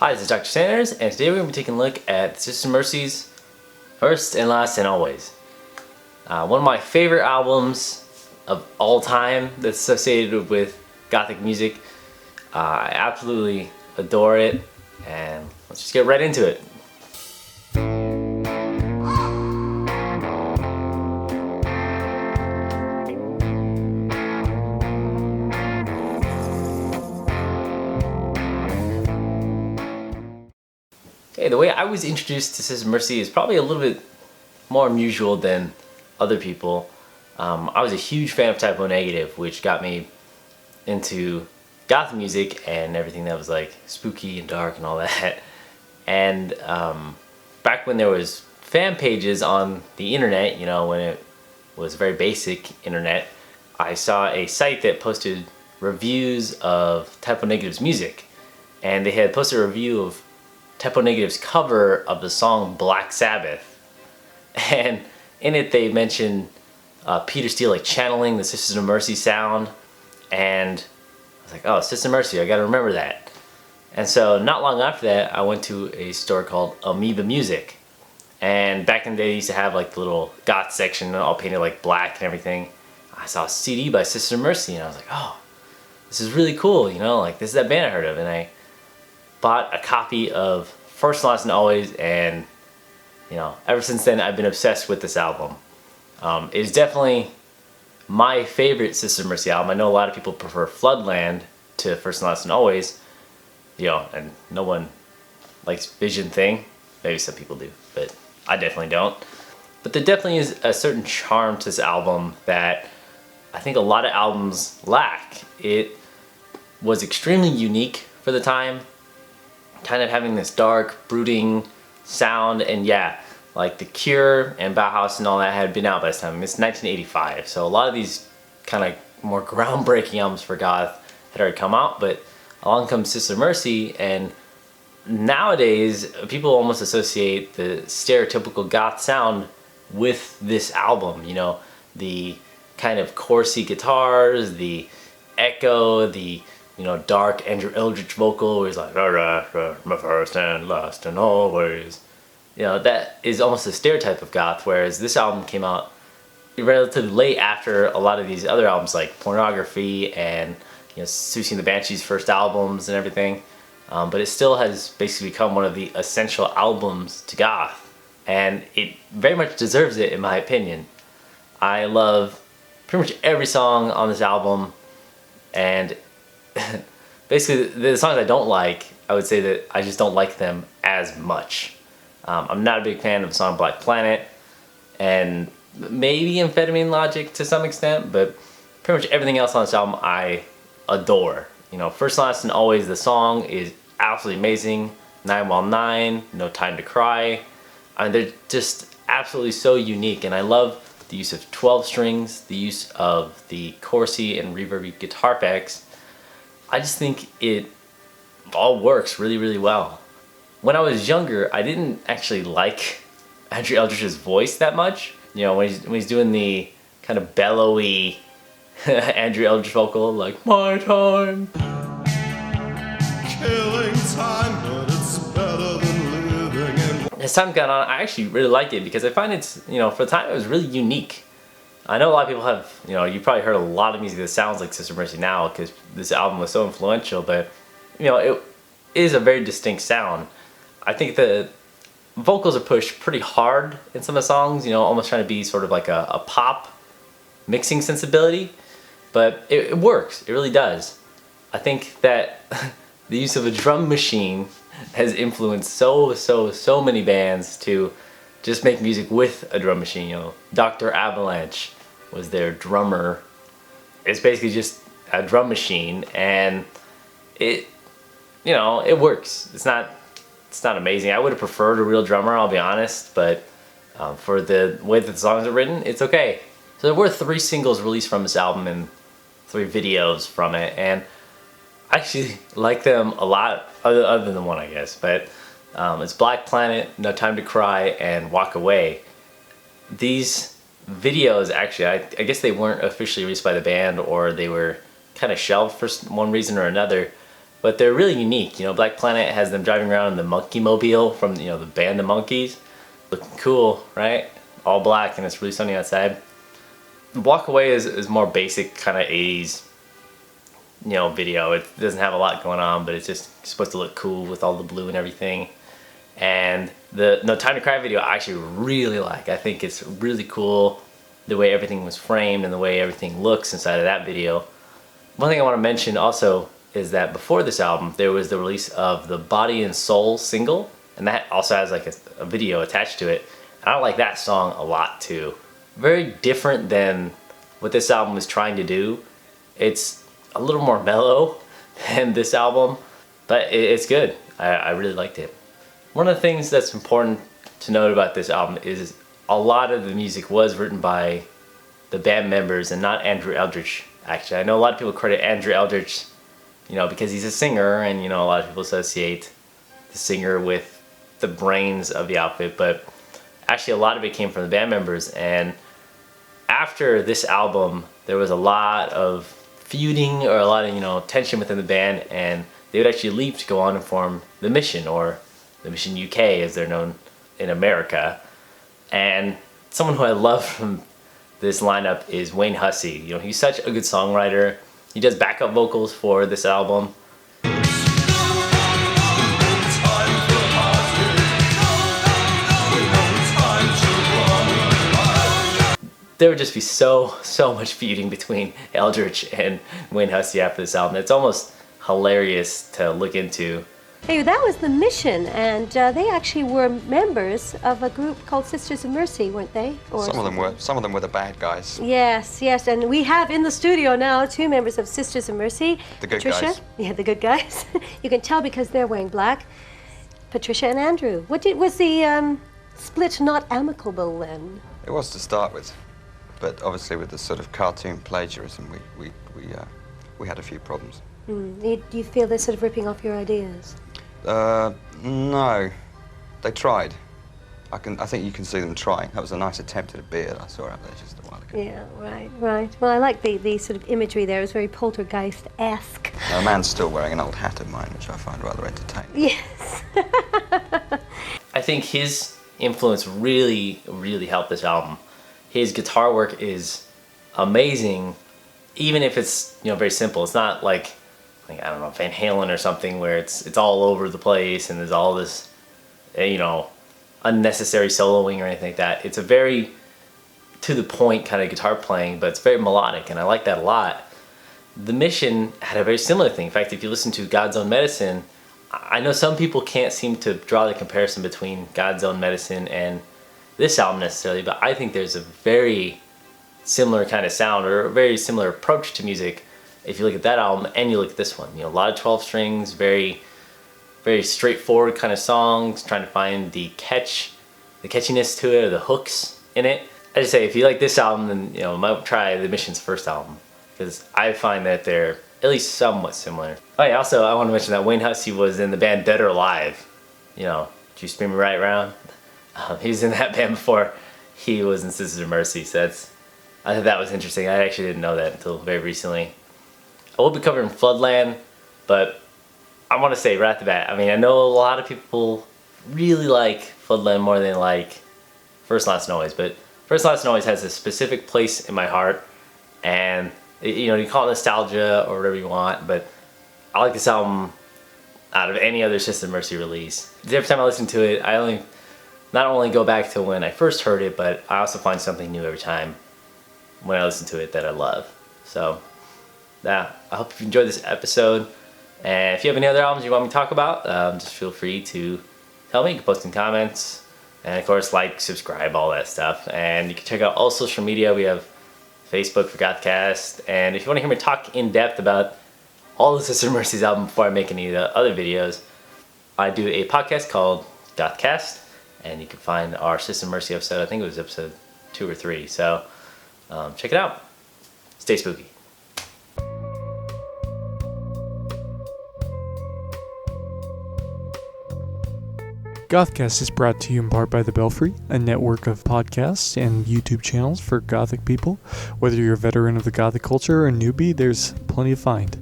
Hi, this is Dr. Sanders, and today we're going to be taking a look at Sister Mercy's First and Last and Always. One of my favorite albums of all time that's associated with Gothic music. I absolutely adore it, and let's just get right into it. Okay, the way I was introduced to Sister Mercy is probably a little bit more unusual than other people. I was a huge fan of Type O Negative, which got me into goth music and everything that was like spooky and dark and all that. And back when there was fan pages on the internet, you know, when it was very basic internet, I saw a site that posted reviews of Type O Negative's music, and they had posted a review of Type O Negative's cover of the song Black Sabbath, and in it they mentioned Peter Steele like channeling the Sisters of Mercy sound, and I was like, oh, Sister Mercy, I gotta remember that. And so not long after that I went to a store called Amoeba Music, and back in the day they used to have like the little goth section all painted like black and everything. I saw a CD by Sister Mercy and I was like, oh, this is really cool, you know, like this is that band I heard of, and I bought a copy of First, Last, and Always, and you know, ever since then I've been obsessed with this album. It's definitely my favorite Sister Mercy album. I know a lot of people prefer Floodland to First, Last, and Always, you know, and no one likes Vision Thing. Maybe some people do, but I definitely don't. But there definitely is a certain charm to this album that I think a lot of albums lack. It was extremely unique for the time, kind of having this dark, brooding sound, and yeah, like The Cure and Bauhaus and all that had been out by this time. It's 1985, so a lot of these kind of more groundbreaking albums for goth had already come out, but along comes Sister Mercy, and nowadays people almost associate the stereotypical goth sound with this album. You know, the kind of chorusy guitars, the echo, the dark Andrew Eldritch vocal where he's like, my first and last and always. You know, that is almost a stereotype of goth, whereas this album came out relatively late after a lot of these other albums like Pornography and, you know, Susie and the Banshees' first albums and everything. But it still has basically become one of the essential albums to goth, and it very much deserves it in my opinion. I love pretty much every song on this album, and basically the songs I don't like, I would say that I just don't like them as much. I'm not a big fan of the song Black Planet, and maybe Amphetamine Logic to some extent, but pretty much everything else on this album I adore. You know, First, Last, and Always, the song is absolutely amazing. 9 While 9, No Time to Cry. I mean, they're just absolutely so unique, and I love the use of 12 strings, the use of the chorusy and reverby guitar effects. I just think it all works really, really well. When I was younger, I didn't actually like Andrew Eldritch's voice that much. You know, when he's doing the kind of bellowy Andrew Eldritch vocal, like, my time. Killing time, but it's better than living. As time got on, I actually really liked it because I find it's, you know, for the time it was really unique. I know a lot of people have, you know, you probably heard a lot of music that sounds like Sister Mercy now because this album was so influential, but, you know, it is a very distinct sound. I think the vocals are pushed pretty hard in some of the songs, you know, almost trying to be sort of like a pop mixing sensibility, but it works, it really does. I think that the use of a drum machine has influenced so many bands to just make music with a drum machine. You know, Dr. AVALANCHE was their drummer. It's basically just a drum machine, and it, you know, it works. It's not amazing. I would have preferred a real drummer, I'll be honest, but for the way that the songs are written, it's okay. So there were 3 singles released from this album and 3 videos from it, and I actually like them a lot, other than one, I guess, but it's Black Planet, No Time to Cry, and Walk Away. These videos, actually, I guess they weren't officially released by the band, or they were kind of shelved for one reason or another, but they're really unique. You know, Black Planet has them driving around in the Monkey Mobile from, you know, the band The Monkees. Looking cool, right? All black, and it's really sunny outside. Walk Away is more basic kind of 80s, you know, video. It doesn't have a lot going on, but it's just supposed to look cool with all the blue and everything. And the No Time to Cry video I actually really like. I think it's really cool the way everything was framed and the way everything looks inside of that video. One thing I want to mention also is that before this album there was the release of the Body and Soul single, and that also has like a video attached to it. And I like that song a lot too. Very different than what this album is trying to do. It's a little more mellow than this album, but it's good. I really liked it. One of the things that's important to note about this album is a lot of the music was written by the band members and not Andrew Eldritch. Actually, I know a lot of people credit Andrew Eldritch, you know, because he's a singer, and you know, a lot of people associate the singer with the brains of the outfit, but actually a lot of it came from the band members. And after this album there was a lot of feuding, or a lot of, you know, tension within the band, and they would actually leave to go on and form The Mission, or The Mission UK as they're known in America. And someone who I love from this lineup is Wayne Hussey. You know, he's such a good songwriter. He does backup vocals for this album. There would just be so much feuding between Eldritch and Wayne Hussey after this album. It's almost hilarious to look into. Hey, that was The Mission, and they actually were members of a group called Sisters of Mercy, weren't they? Or some of them were. Some of them were the bad guys. Yes, yes, and we have in the studio now 2 members of Sisters of Mercy. The good Patricia, guys. Yeah, the good guys. You can tell because they're wearing black. Patricia and Andrew. Was the split not amicable then? It was to start with, but obviously with the sort of cartoon plagiarism, we had a few problems. Do you feel they're sort of ripping off your ideas? No, they tried. I think you can see them trying. That was a nice attempt at a beard I saw out there just a while ago. Yeah, right. Well, I like the sort of imagery there. It was very poltergeist-esque. A man's still wearing an old hat of mine, which I find rather entertaining. Yes. I think his influence really helped this album. His guitar work is amazing, even if it's, you know, very simple. It's not like I don't know, Van Halen or something, where it's all over the place and there's all this, you know, unnecessary soloing or anything like that. It's a very to the point kind of guitar playing, but it's very melodic, and I like that a lot. The Mission had a very similar thing. In fact, if you listen to God's Own Medicine, I know some people can't seem to draw the comparison between God's Own Medicine and this album necessarily, but I think there's a very similar kind of sound, or a very similar approach to music if you look at that album and you look at this one. You know, a lot of 12 strings, very straightforward kind of songs, trying to find the catchiness to it, or the hooks in it. I just say, if you like this album, then, you know, might try The Mission's first album, because I find that they're at least somewhat similar. Oh yeah, also I want to mention that Wayne Hussey was in the band Dead or Alive. You know, Did You Spin Me Right Round? He was in that band before he was in Sisters of Mercy, so I thought that was interesting. I actually didn't know that until very recently. I will be covering Floodland, but I want to say right off the bat, I mean, I know a lot of people really like Floodland more than like First Last Noise, but First Last Noise has a specific place in my heart, and you know, you call it nostalgia or whatever you want, but I like this album out of any other Sisters of Mercy release. Every time I listen to it, I not only go back to when I first heard it, but I also find something new every time when I listen to it that I love. So yeah, I hope you enjoyed this episode, and if you have any other albums you want me to talk about, just feel free to tell me. You can post in comments, and of course like, subscribe, all that stuff. And you can check out all social media. We have Facebook for GothCast, and if you want to hear me talk in depth about all the Sisters of Mercy's album before I make any of the other videos, I do a podcast called GothCast, and you can find our Sisters of Mercy episode. I think it was episode 2 or 3, so check it out. Stay spooky. GothCast is brought to you in part by the Belfry, a network of podcasts and YouTube channels for Gothic people. Whether you're a veteran of the Gothic culture or a newbie, there's plenty to find.